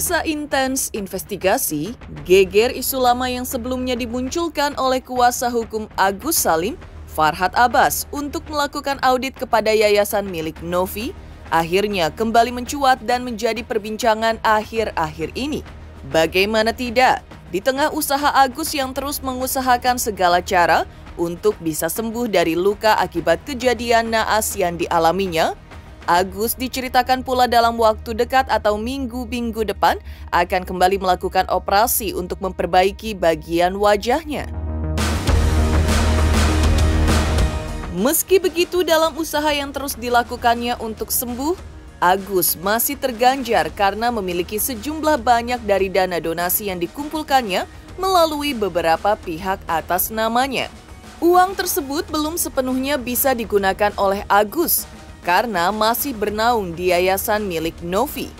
Pemirsa Intens Investigasi, geger isu lama yang sebelumnya dimunculkan oleh kuasa hukum Agus Salim, Farhad Abbas, untuk melakukan audit kepada yayasan milik Novi, akhirnya kembali mencuat dan menjadi perbincangan akhir-akhir ini. Bagaimana tidak, di tengah usaha Agus yang terus mengusahakan segala cara untuk bisa sembuh dari luka akibat kejadian naas yang dialaminya, Agus diceritakan pula dalam waktu dekat atau minggu-minggu depan akan kembali melakukan operasi untuk memperbaiki bagian wajahnya. Meski begitu, dalam usaha yang terus dilakukannya untuk sembuh, Agus masih terganjar karena memiliki sejumlah banyak dari dana donasi yang dikumpulkannya melalui beberapa pihak atas namanya. Uang tersebut belum sepenuhnya bisa digunakan oleh Agus karena masih bernaung di yayasan milik Novi.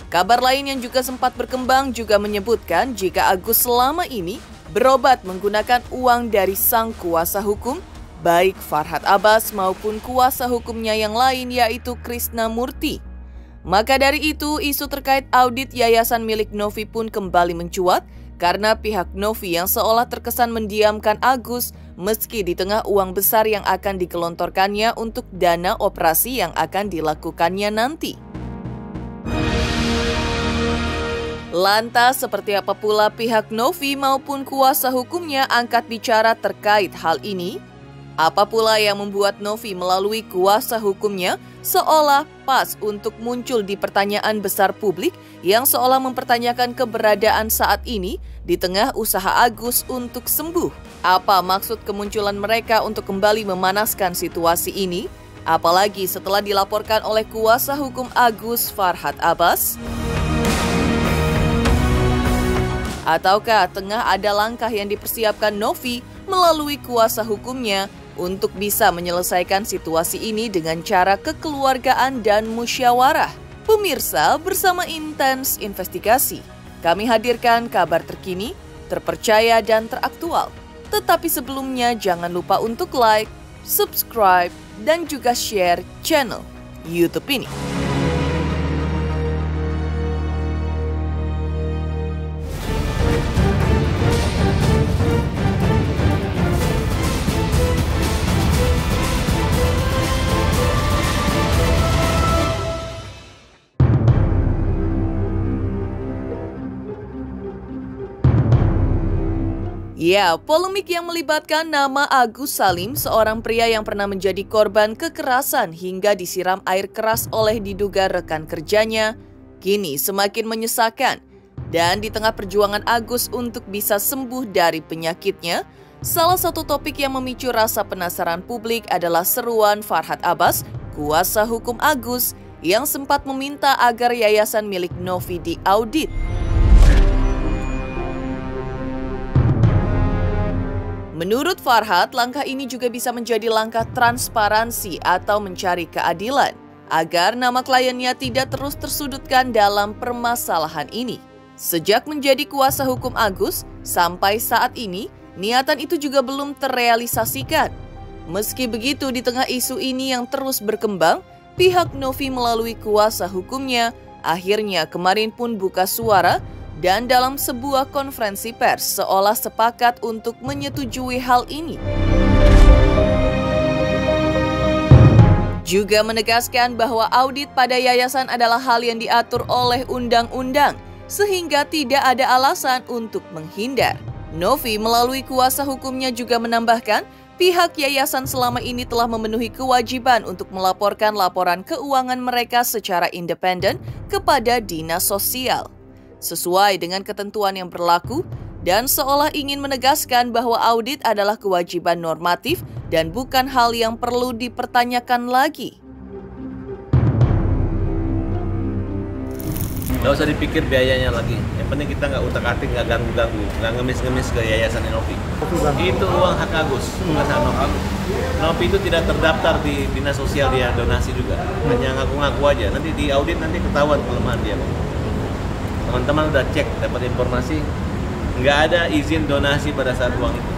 Kabar lain yang juga sempat berkembang juga menyebutkan jika Agus selama ini berobat menggunakan uang dari sang kuasa hukum, baik Farhad Abbas maupun kuasa hukumnya yang lain yaitu Krishna Murti. Maka dari itu, isu terkait audit yayasan milik Novi pun kembali mencuat karena pihak Novi yang seolah terkesan mendiamkan Agus meski di tengah uang besar yang akan digelontorkannya untuk dana operasi yang akan dilakukannya nanti. Lantas, seperti apa pula pihak Novi maupun kuasa hukumnya angkat bicara terkait hal ini? Apa pula yang membuat Novi melalui kuasa hukumnya seolah pas untuk muncul di pertanyaan besar publik yang seolah mempertanyakan keberadaan saat ini di tengah usaha Agus untuk sembuh? Apa maksud kemunculan mereka untuk kembali memanaskan situasi ini? Apalagi setelah dilaporkan oleh kuasa hukum Agus, Farhad Abbas? Ataukah tengah ada langkah yang dipersiapkan Novi melalui kuasa hukumnya untuk bisa menyelesaikan situasi ini dengan cara kekeluargaan dan musyawarah? Pemirsa, bersama Intens Investigasi, kami hadirkan kabar terkini, terpercaya dan teraktual. Tetapi sebelumnya jangan lupa untuk like, subscribe, dan juga share channel YouTube ini. Ya, polemik yang melibatkan nama Agus Salim, seorang pria yang pernah menjadi korban kekerasan hingga disiram air keras oleh diduga rekan kerjanya, kini semakin menyesakan. Dan di tengah perjuangan Agus untuk bisa sembuh dari penyakitnya, salah satu topik yang memicu rasa penasaran publik adalah seruan Farhad Abbas, kuasa hukum Agus, yang sempat meminta agar yayasan milik Novi diaudit. Menurut Farhad, langkah ini juga bisa menjadi langkah transparansi atau mencari keadilan, agar nama kliennya tidak terus tersudutkan dalam permasalahan ini. Sejak menjadi kuasa hukum Agus, sampai saat ini, niatan itu juga belum terrealisasikan. Meski begitu, di tengah isu ini yang terus berkembang, pihak Novi melalui kuasa hukumnya akhirnya kemarin pun buka suara dan dalam sebuah konferensi pers seolah sepakat untuk menyetujui hal ini. Juga menegaskan bahwa audit pada yayasan adalah hal yang diatur oleh undang-undang, sehingga tidak ada alasan untuk menghindar. Novi melalui kuasa hukumnya juga menambahkan, pihak yayasan selama ini telah memenuhi kewajiban untuk melaporkan laporan keuangan mereka secara independen kepada dinas sosial, sesuai dengan ketentuan yang berlaku, dan seolah ingin menegaskan bahwa audit adalah kewajiban normatif dan bukan hal yang perlu dipertanyakan lagi. Nggak usah dipikir biayanya lagi, yang penting kita nggak utak-atik, nggak ganggu-ganggu, nggak ngemis-ngemis ke yayasan Novi. Itu uang hak Agus, bukan hak Novi. Novi itu tidak terdaftar di dinas sosial, dia donasi juga, hanya ngaku-ngaku aja. Nanti di audit nanti ketahuan kelemahan dia. Teman-teman udah cek, dapat informasi, nggak ada izin donasi pada saat uang itu.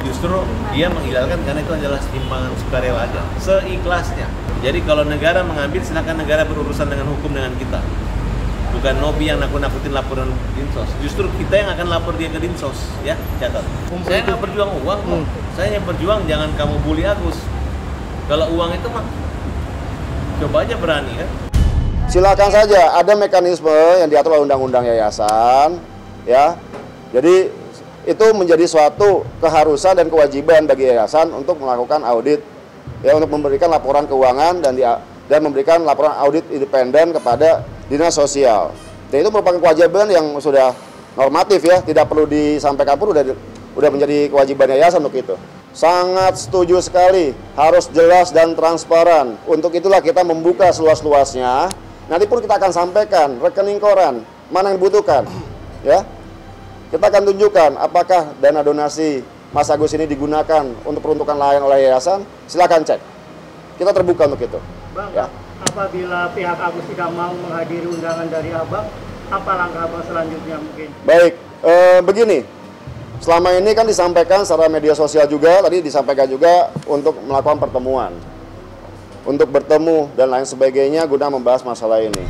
Justru dia mengilegalkan karena itu adalah timbangan sukarela aja, seikhlasnya. Jadi kalau negara mengambil, silakan negara berurusan dengan hukum dengan kita. Bukan Nopi yang nakut-nakutin laporan Dinsos. Justru kita yang akan lapor dia ke Dinsos, ya, catat. Saya nggak berjuang uang kok. Saya yang berjuang jangan kamu bully Agus. Kalau uang itu mah, coba aja berani kan. Silakan saja, ada mekanisme yang diatur oleh undang-undang yayasan, ya. Jadi itu menjadi suatu keharusan dan kewajiban bagi yayasan untuk melakukan audit, ya, untuk memberikan laporan keuangan dan memberikan laporan audit independen kepada Dinas Sosial. Dan itu merupakan kewajiban yang sudah normatif, ya, tidak perlu disampaikan pun udah menjadi kewajiban yayasan untuk itu. Sangat setuju sekali, harus jelas dan transparan. Untuk itulah kita membuka seluas-luasnya. Nanti pun kita akan sampaikan rekening koran mana yang dibutuhkan, ya. Kita akan tunjukkan apakah dana donasi Mas Agus ini digunakan untuk peruntukan lain oleh yayasan. Silakan cek. Kita terbuka untuk itu. Bang, ya. Apabila pihak Agus tidak mau menghadiri undangan dari Abang, apa langkah Abang selanjutnya mungkin? Baik, begini. Selama ini kan disampaikan secara media sosial juga, tadi disampaikan juga untuk melakukan pertemuan. Untuk bertemu dan lain sebagainya guna membahas masalah ini.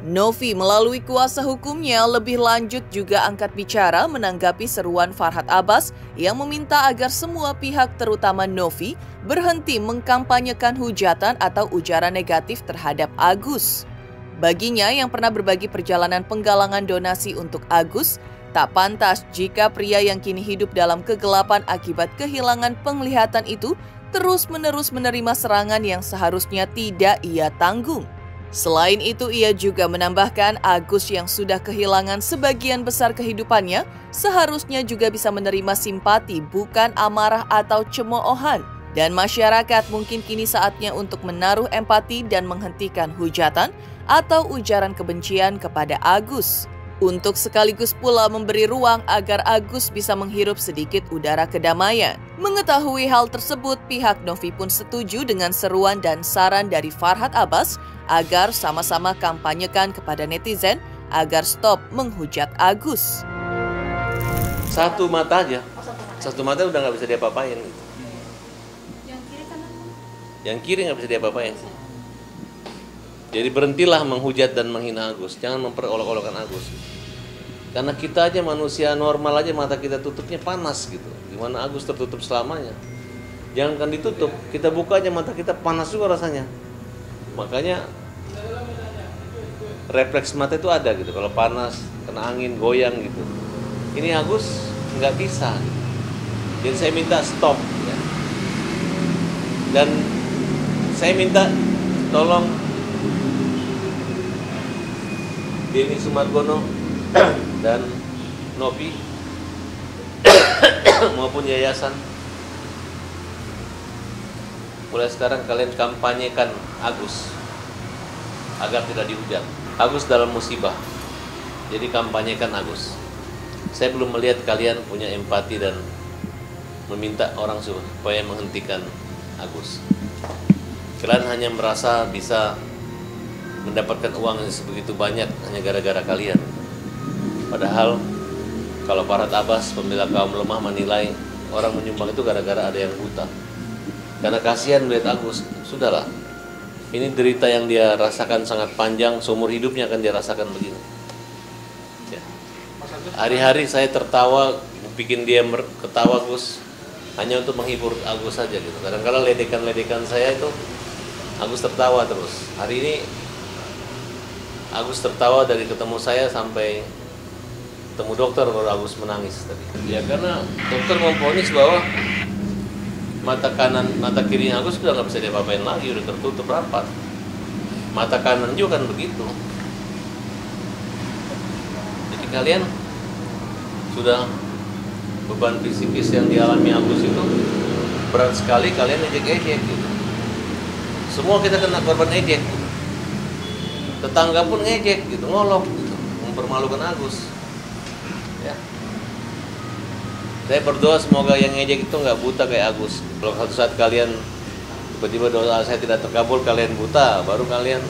Novi melalui kuasa hukumnya lebih lanjut juga angkat bicara menanggapi seruan Farhad Abbas yang meminta agar semua pihak terutama Novi berhenti mengkampanyekan hujatan atau ujaran negatif terhadap Agus. Baginya yang pernah berbagi perjalanan penggalangan donasi untuk Agus, tak pantas jika pria yang kini hidup dalam kegelapan akibat kehilangan penglihatan itu terus-menerus menerima serangan yang seharusnya tidak ia tanggung. Selain itu, ia juga menambahkan Agus yang sudah kehilangan sebagian besar kehidupannya seharusnya juga bisa menerima simpati, bukan amarah atau cemoohan. Dan masyarakat mungkin kini saatnya untuk menaruh empati dan menghentikan hujatan atau ujaran kebencian kepada Agus. Untuk sekaligus pula memberi ruang agar Agus bisa menghirup sedikit udara kedamaian. Mengetahui hal tersebut, pihak Novi pun setuju dengan seruan dan saran dari Farhad Abbas agar sama-sama kampanyekan kepada netizen agar stop menghujat Agus. Satu mata aja, satu mata udah nggak bisa diapa-apain. Yang kiri nggak bisa diapa-apain. Jadi berhentilah menghujat dan menghina Agus, jangan memperolok-olokkan Agus. Karena kita aja manusia normal aja mata kita tutupnya panas gitu. Gimana Agus tertutup selamanya? Jangankan ditutup, kita buka aja mata kita panas juga rasanya. Makanya refleks mata itu ada gitu. Kalau panas, kena angin, goyang gitu. Ini Agus nggak bisa. Jadi saya minta stop. Ya. Dan saya minta tolong Denny Sumargono dan Novi maupun yayasan, mulai sekarang kalian kampanyekan Agus agar tidak dihujat. Agus dalam musibah, jadi kampanyekan Agus. Saya belum melihat kalian punya empati dan meminta orang supaya menghentikan Agus. Kalian hanya merasa bisa mendapatkan uang yang sebegitu banyak hanya gara-gara kalian. Padahal kalau Farhad Abbas, pembela kaum lemah, menilai orang menyumbang itu gara-gara ada yang buta. Karena kasihan melihat Agus, sudahlah. Ini derita yang dia rasakan sangat panjang, seumur hidupnya akan dia rasakan begini. Ya. Hari-hari saya tertawa, bikin dia ketawa Gus, hanya untuk menghibur Agus saja gitu. Kadang-kadang ledekan-ledekan saya itu Agus tertawa terus. Hari ini Agus tertawa dari ketemu saya sampai ketemu dokter baru Agus menangis tadi. Ya karena dokter memvonis bahwa mata kanan, mata kirinya Agus sudah nggak bisa diapa-apain lagi, udah tertutup rapat. Mata kanan juga kan begitu. Jadi kalian sudah beban psikis yang dialami Agus itu berat sekali, kalian ejek-ejek gitu. Semua kita kena korban ejek. Tetangga pun ngejek gitu, ngolok gitu, mempermalukan Agus. Ya. Saya berdoa semoga yang ngejek itu nggak buta kayak Agus. Kalau suatu saat kalian tiba-tiba doa saya tidak terkabul, kalian buta, baru kalian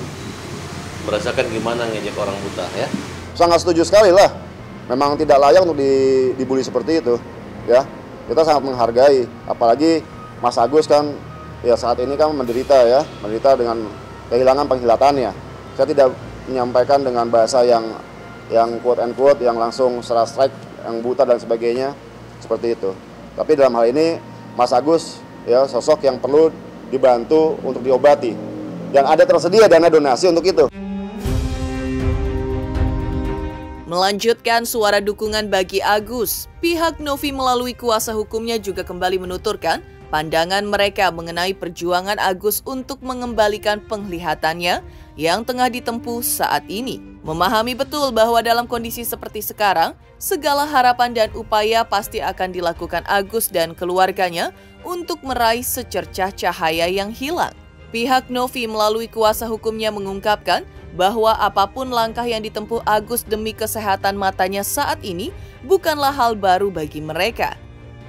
merasakan gimana ngejek orang buta, ya. Sangat setuju sekali lah. Memang tidak layak untuk dibully seperti itu, ya. Kita sangat menghargai, apalagi Mas Agus kan ya saat ini kan menderita dengan kehilangan penglihatannya. Saya tidak menyampaikan dengan bahasa yang quote and quote, yang langsung secara strike, yang buta dan sebagainya, seperti itu. Tapi dalam hal ini Mas Agus ya sosok yang perlu dibantu untuk diobati. Dan ada tersedia dana donasi untuk itu. Melanjutkan suara dukungan bagi Agus, pihak Novi melalui kuasa hukumnya juga kembali menuturkan pandangan mereka mengenai perjuangan Agus untuk mengembalikan penglihatannya yang tengah ditempuh saat ini. Memahami betul bahwa dalam kondisi seperti sekarang, segala harapan dan upaya pasti akan dilakukan Agus dan keluarganya untuk meraih secercah cahaya yang hilang. Pihak Novi melalui kuasa hukumnya mengungkapkan bahwa apapun langkah yang ditempuh Agus demi kesehatan matanya saat ini bukanlah hal baru bagi mereka.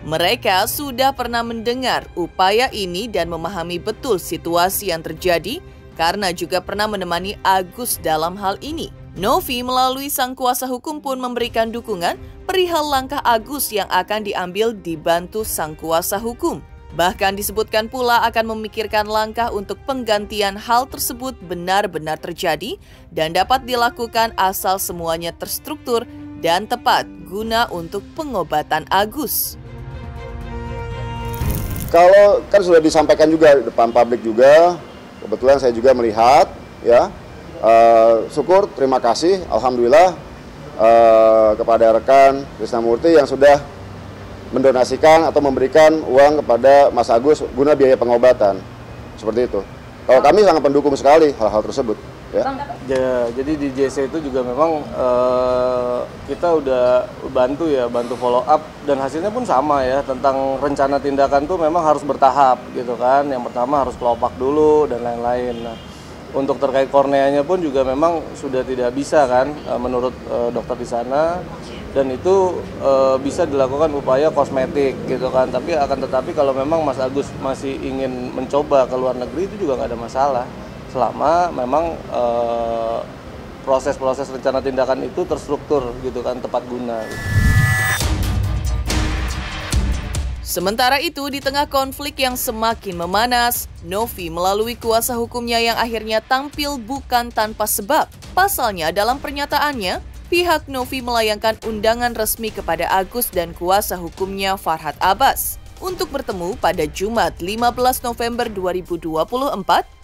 Mereka sudah pernah mendengar upaya ini dan memahami betul situasi yang terjadi karena juga pernah menemani Agus dalam hal ini. Novi melalui sang kuasa hukum pun memberikan dukungan perihal langkah Agus yang akan diambil dibantu sang kuasa hukum. Bahkan disebutkan pula akan memikirkan langkah untuk penggantian hal tersebut benar-benar terjadi dan dapat dilakukan asal semuanya terstruktur dan tepat guna untuk pengobatan Agus. Kalau kan sudah disampaikan juga di depan publik juga, kebetulan saya juga melihat ya, syukur, terima kasih, alhamdulillah kepada rekan Krisnamurti yang sudah mendonasikan atau memberikan uang kepada Mas Agus guna biaya pengobatan, seperti itu. Kalau kami sangat pendukung sekali hal-hal tersebut. Ya. Jadi di JC itu juga memang kita udah bantu follow up dan hasilnya pun sama ya, tentang rencana tindakan tuh memang harus bertahap gitu kan. Yang pertama harus kelopak dulu dan lain-lain. Nah, untuk terkait korneanya pun juga memang sudah tidak bisa kan menurut dokter di sana. Dan itu bisa dilakukan upaya kosmetik gitu kan, tetapi kalau memang Mas Agus masih ingin mencoba ke luar negeri itu juga nggak ada masalah selama memang proses-proses rencana tindakan itu terstruktur gitu kan, tepat guna gitu. Sementara itu, di tengah konflik yang semakin memanas, Novi melalui kuasa hukumnya yang akhirnya tampil bukan tanpa sebab. Pasalnya dalam pernyataannya, pihak Novi melayangkan undangan resmi kepada Agus dan kuasa hukumnya Farhad Abbas untuk bertemu pada Jumat 15 November 2024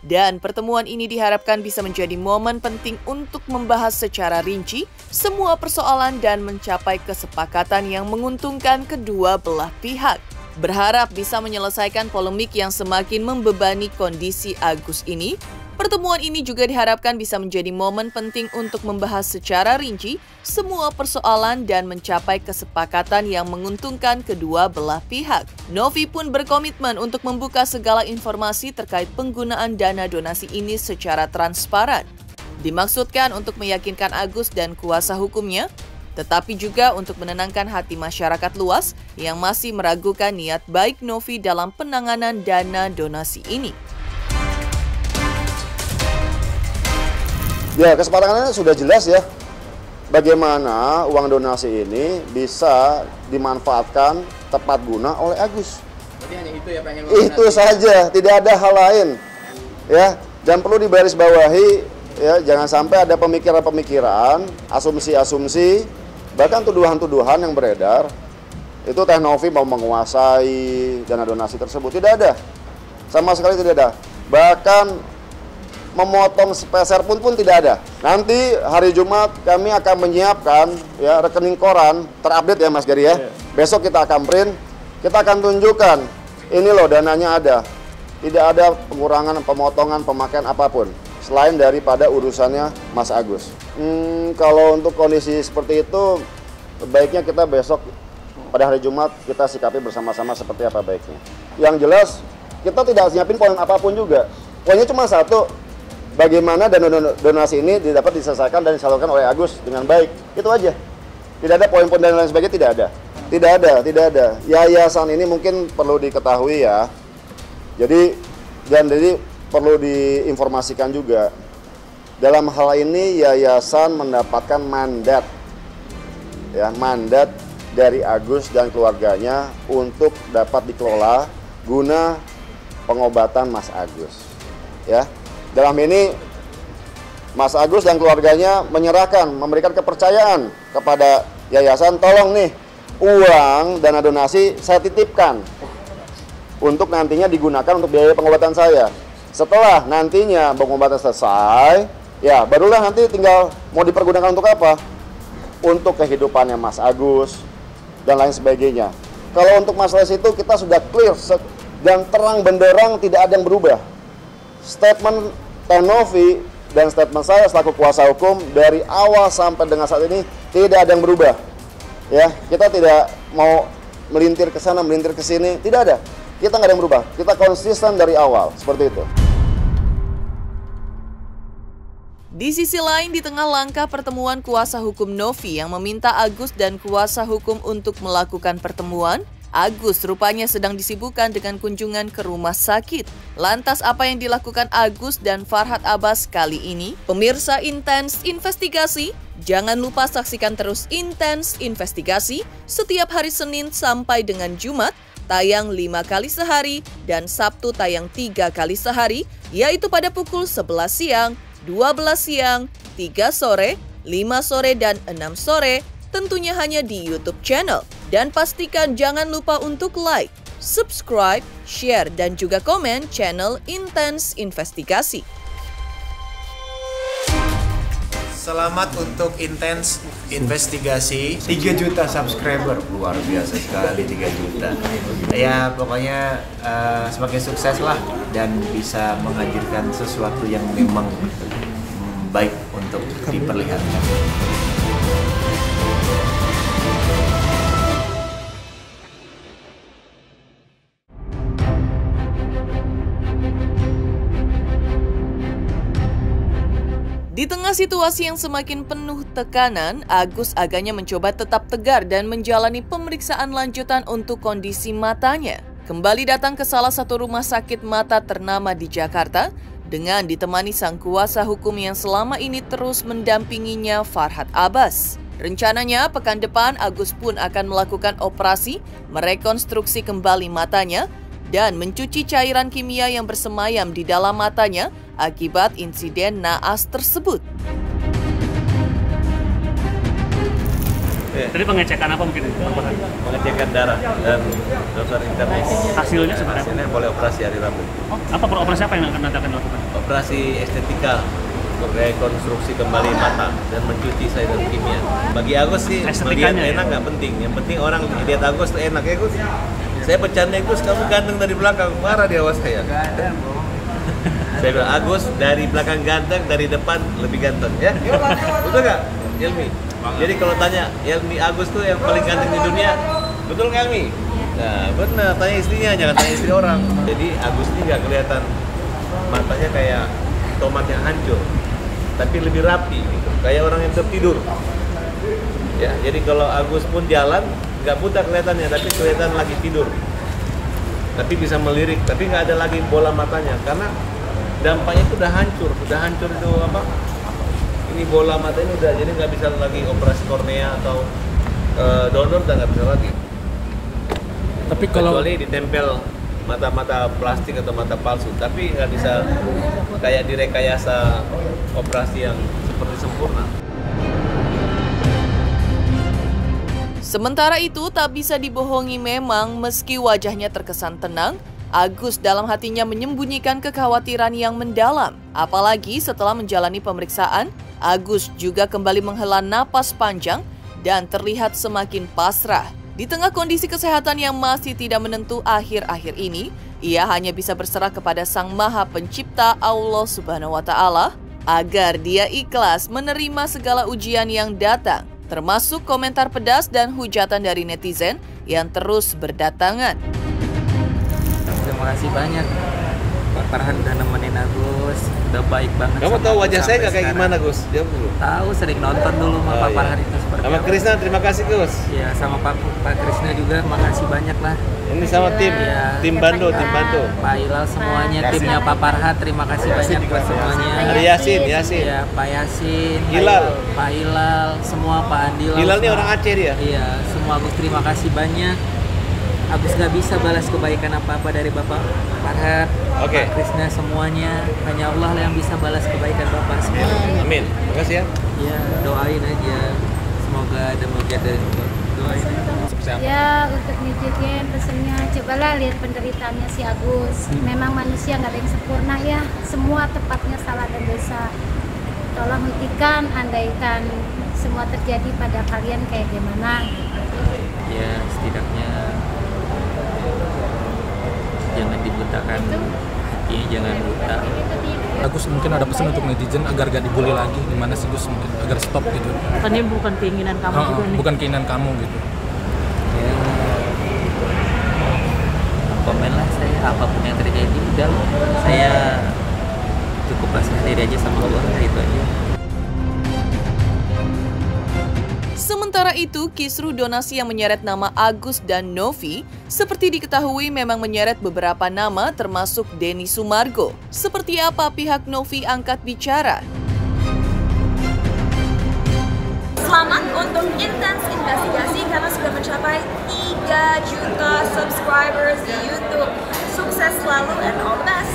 dan pertemuan ini diharapkan bisa menjadi momen penting untuk membahas secara rinci semua persoalan dan mencapai kesepakatan yang menguntungkan kedua belah pihak. Berharap bisa menyelesaikan polemik yang semakin membebani kondisi Agus ini. Pertemuan ini juga diharapkan bisa menjadi momen penting untuk membahas secara rinci semua persoalan dan mencapai kesepakatan yang menguntungkan kedua belah pihak. Novi pun berkomitmen untuk membuka segala informasi terkait penggunaan dana donasi ini secara transparan. Dimaksudkan untuk meyakinkan Agus dan kuasa hukumnya, tetapi juga untuk menenangkan hati masyarakat luas yang masih meragukan niat baik Novi dalam penanganan dana donasi ini. Ya, kesepakatannya sudah jelas ya, bagaimana uang donasi ini bisa dimanfaatkan tepat guna oleh Agus. Jadi hanya itu ya, pengen itu saja, tidak ada hal lain. Ya, dan perlu digarisbawahi ya, jangan sampai ada pemikiran-pemikiran, asumsi-asumsi, bahkan tuduhan-tuduhan yang beredar. Itu Teh Novi mau menguasai dana donasi tersebut, tidak ada. Sama sekali tidak ada. Bahkan memotong sepeser pun tidak ada. Nanti hari Jumat kami akan menyiapkan ya rekening koran terupdate ya Mas Gary ya. Besok kita akan print, kita akan tunjukkan ini loh dananya ada. Tidak ada pengurangan, pemotongan, pemakaian apapun selain daripada urusannya Mas Agus. Kalau untuk kondisi seperti itu baiknya kita besok pada hari Jumat kita sikapi bersama-sama seperti apa baiknya. Yang jelas kita tidak nyiapin poin apapun juga. Poinnya cuma satu, bagaimana dana donasi ini dapat diselesaikan dan disalurkan oleh Agus dengan baik. Itu aja. Tidak ada poin-poin dan lain sebagainya, tidak ada. Tidak ada. Yayasan ini mungkin perlu diketahui ya. Jadi perlu diinformasikan juga. Dalam hal ini yayasan mendapatkan mandat. Ya, mandat dari Agus dan keluarganya untuk dapat dikelola guna pengobatan Mas Agus. Ya, dalam ini Mas Agus dan keluarganya menyerahkan, memberikan kepercayaan kepada yayasan, tolong nih uang dana donasi saya titipkan untuk nantinya digunakan untuk biaya pengobatan saya. Setelah nantinya pengobatan selesai, ya barulah nanti tinggal mau dipergunakan untuk apa? Untuk kehidupannya Mas Agus dan lain sebagainya. Kalau untuk masalah itu kita sudah clear dan terang benderang, tidak ada yang berubah. Statement Teh Novi dan statement saya selaku kuasa hukum dari awal sampai dengan saat ini tidak ada yang berubah. Ya, kita tidak mau melintir ke sana, melintir ke sini, tidak ada. Kita nggak ada yang berubah. Kita konsisten dari awal, seperti itu. Di sisi lain, di tengah langkah pertemuan kuasa hukum Novi yang meminta Agus dan kuasa hukum untuk melakukan pertemuan, Agus rupanya sedang disibukkan dengan kunjungan ke rumah sakit. Lantas apa yang dilakukan Agus dan Farhad Abbas kali ini? Pemirsa Intens Investigasi, jangan lupa saksikan terus Intens Investigasi setiap hari Senin sampai dengan Jumat, tayang 5 kali sehari dan Sabtu tayang 3 kali sehari, yaitu pada pukul 11 siang, 12 siang, 3 sore, 5 sore, dan 6 sore, tentunya hanya di YouTube channel. Dan pastikan jangan lupa untuk like, subscribe, share, dan juga komen channel Intens Investigasi. Selamat untuk Intens Investigasi. 3 juta subscriber, luar biasa sekali 3 juta. Ya pokoknya semakin sukses lah dan bisa menghadirkan sesuatu yang memang baik untuk diperlihatkan. Di tengah situasi yang semakin penuh tekanan, Agus agaknya mencoba tetap tegar dan menjalani pemeriksaan lanjutan untuk kondisi matanya. Kembali datang ke salah satu rumah sakit mata ternama di Jakarta dengan ditemani sang kuasa hukum yang selama ini terus mendampinginya, Farhad Abbas. Rencananya pekan depan Agus pun akan melakukan operasi merekonstruksi kembali matanya dan mencuci cairan kimia yang bersemayam di dalam matanya akibat insiden naas tersebut. Tadi pengecekan apa mungkin? Pengecekan darah dan dokter internis. Hasilnya sebenarnya? Hasilnya boleh operasi hari Rabu. Oh, apa operasi apa yang nanti akan dilakukan? Operasi estetika untuk rekonstruksi kembali mata dan mencuci cairan kimia. Bagi Agus sih melihat enak nggak penting. Yang penting orang lihat Agus tuh enak ya Gus. Saya bercanda Gus, kamu ganteng dari belakang, marah di awas saya. Ganteng, bro. Saya bilang Agus dari belakang ganteng, dari depan lebih ganteng ya. Betul nggak, Yelmi? Jadi kalau tanya Yelmi Agus tuh yang paling ganteng di dunia, betul nggak Yelmi? Nah benar, tanya istrinya, jangan tanya istri orang. Jadi Agus ini nggak kelihatan matanya kayak tomat yang hancur, tapi lebih rapi, gitu. Kayak orang yang tertidur. Ya, jadi kalau Agus pun jalan nggak buta kelihatannya, tapi kelihatan lagi tidur. Tapi bisa melirik, tapi nggak ada lagi bola matanya karena dampaknya itu udah hancur itu apa? Ini bola mata ini udah, jadi nggak bisa lagi operasi kornea atau donor, udah nggak bisa lagi. Tapi kalau kecuali ditempel mata-mata plastik atau mata palsu, tapi nggak bisa kayak direkayasa operasi yang seperti sempurna. Sementara itu, tak bisa dibohongi memang meski wajahnya terkesan tenang, Agus dalam hatinya menyembunyikan kekhawatiran yang mendalam. Apalagi setelah menjalani pemeriksaan, Agus juga kembali menghela napas panjang dan terlihat semakin pasrah. Di tengah kondisi kesehatan yang masih tidak menentu akhir-akhir ini, ia hanya bisa berserah kepada Sang Maha Pencipta Allah Subhanahu wa Ta'ala agar dia ikhlas menerima segala ujian yang datang, termasuk komentar pedas dan hujatan dari netizen yang terus berdatangan. Terima kasih banyak Pak Farhad udah nemenin Agus, udah baik banget. Kamu tahu wajah saya nggak kayak gimana Gus? Jawab dulu. Tahu, sering nonton dulu sama Pak Farhad itu seperti sama apa. Krisna, terima kasih Gus. Iya, sama Pak Krisna juga, makasih banyak lah. Ini sama tim Bando, tim Bando. Pak Hilal semuanya, timnya Pak Farhad, terima kasih banyak buat semuanya. Ada Yasin. Iya, Pak Yasin, Hilal. Pak Hilal, semua Pak Andil. Hilal ini orang Aceh dia. Iya, semua Agus terima kasih banyak. Agus nggak bisa balas kebaikan apa-apa dari Bapak Farhat, Oke. Pak Krisna, semuanya. Hanya Allah yang bisa balas kebaikan Bapak semua. Amin. Makasih ya. Ya, doain aja. Semoga ada mujizat dari Allah. Doain aja. Ya, untuk mijitin pesennya, cobalah lihat penderitaannya si Agus. Memang manusia nggak ada yang sempurna ya. Semua tepatnya salah dan dosa. Tolong hentikan, andaikan semua terjadi pada kalian kayak gimana. Ya, setidaknya jangan dibutakan hatinya, jangan buta. Agus mungkin ada pesan untuk netizen agar gak dibully lagi, gimana sih Gus, mungkin agar stop gitu. Ini bukan keinginan kamu juga nih. Bukan keinginan kamu gitu. Ya, komen lah saya, apapun yang terjadi, udah saya cukup pasrah diri aja sama Allah, itu aja. Sementara itu, kisruh donasi yang menyeret nama Agus dan Novi seperti diketahui memang menyeret beberapa nama termasuk Denny Sumargo. Seperti apa pihak Novi angkat bicara? Selamat untuk Intens Investigasi karena sudah mencapai 3 juta subscribers di YouTube. Sukses selalu and all the best.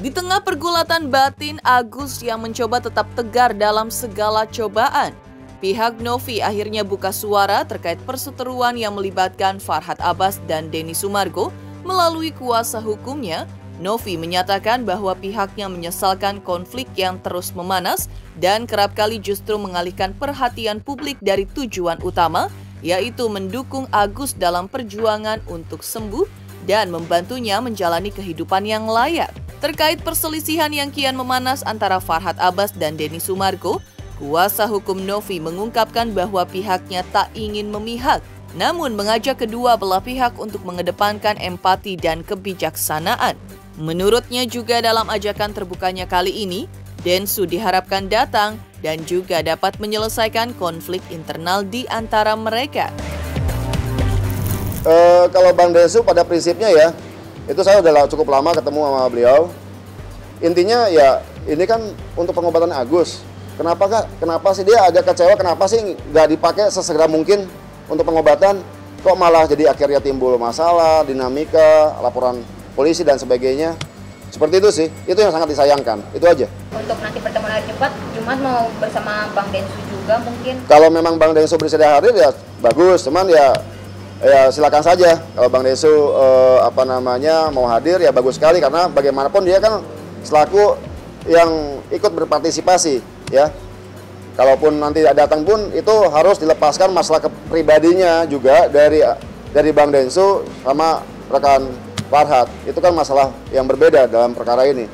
Di tengah pergulatan batin Agus yang mencoba tetap tegar dalam segala cobaan, pihak Novi akhirnya buka suara terkait perseteruan yang melibatkan Farhat Abbas dan Denny Sumargo. Melalui kuasa hukumnya, Novi menyatakan bahwa pihaknya menyesalkan konflik yang terus memanas dan kerap kali justru mengalihkan perhatian publik dari tujuan utama, yaitu mendukung Agus dalam perjuangan untuk sembuh dan membantunya menjalani kehidupan yang layak. Terkait perselisihan yang kian memanas antara Farhat Abbas dan Denny Sumargo, kuasa hukum Novi mengungkapkan bahwa pihaknya tak ingin memihak, namun mengajak kedua belah pihak untuk mengedepankan empati dan kebijaksanaan. Menurutnya juga dalam ajakan terbukanya kali ini, Densu diharapkan datang dan juga dapat menyelesaikan konflik internal di antara mereka. Kalau Bang Densu pada prinsipnya ya, itu saya udah cukup lama ketemu sama beliau. Intinya ya ini kan untuk pengobatan Agus. Kenapa sih dia agak kecewa? Kenapa sih nggak dipakai sesegera mungkin untuk pengobatan? Kok malah jadi akhirnya timbul masalah, dinamika, laporan polisi dan sebagainya. Seperti itu sih. Itu yang sangat disayangkan. Itu aja. Untuk nanti pertemuan hari Jumat mau bersama Bang Densu juga mungkin. Kalau memang Bang Densu bersedia hadir ya bagus. Cuman ya silakan saja kalau Bang Densu mau hadir ya bagus sekali, karena bagaimanapun dia kan selaku yang ikut berpartisipasi ya. Kalaupun nanti datang pun itu harus dilepaskan masalah pribadinya juga dari Bang Densu sama rekan Farhat. Itu kan masalah yang berbeda dalam perkara ini.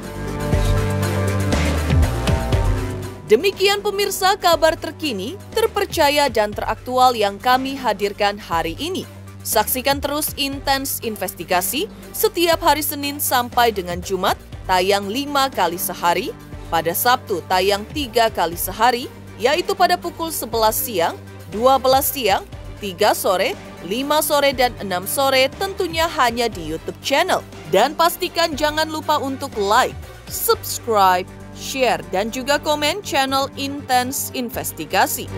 Demikian pemirsa kabar terkini, terpercaya dan teraktual yang kami hadirkan hari ini. Saksikan terus Intens Investigasi setiap hari Senin sampai dengan Jumat, tayang 5 kali sehari, pada Sabtu tayang 3 kali sehari, yaitu pada pukul 11 siang, 12 siang, 3 sore, 5 sore, dan 6 sore, tentunya hanya di YouTube channel. Dan pastikan jangan lupa untuk like, subscribe, share, dan juga komen channel Intens Investigasi.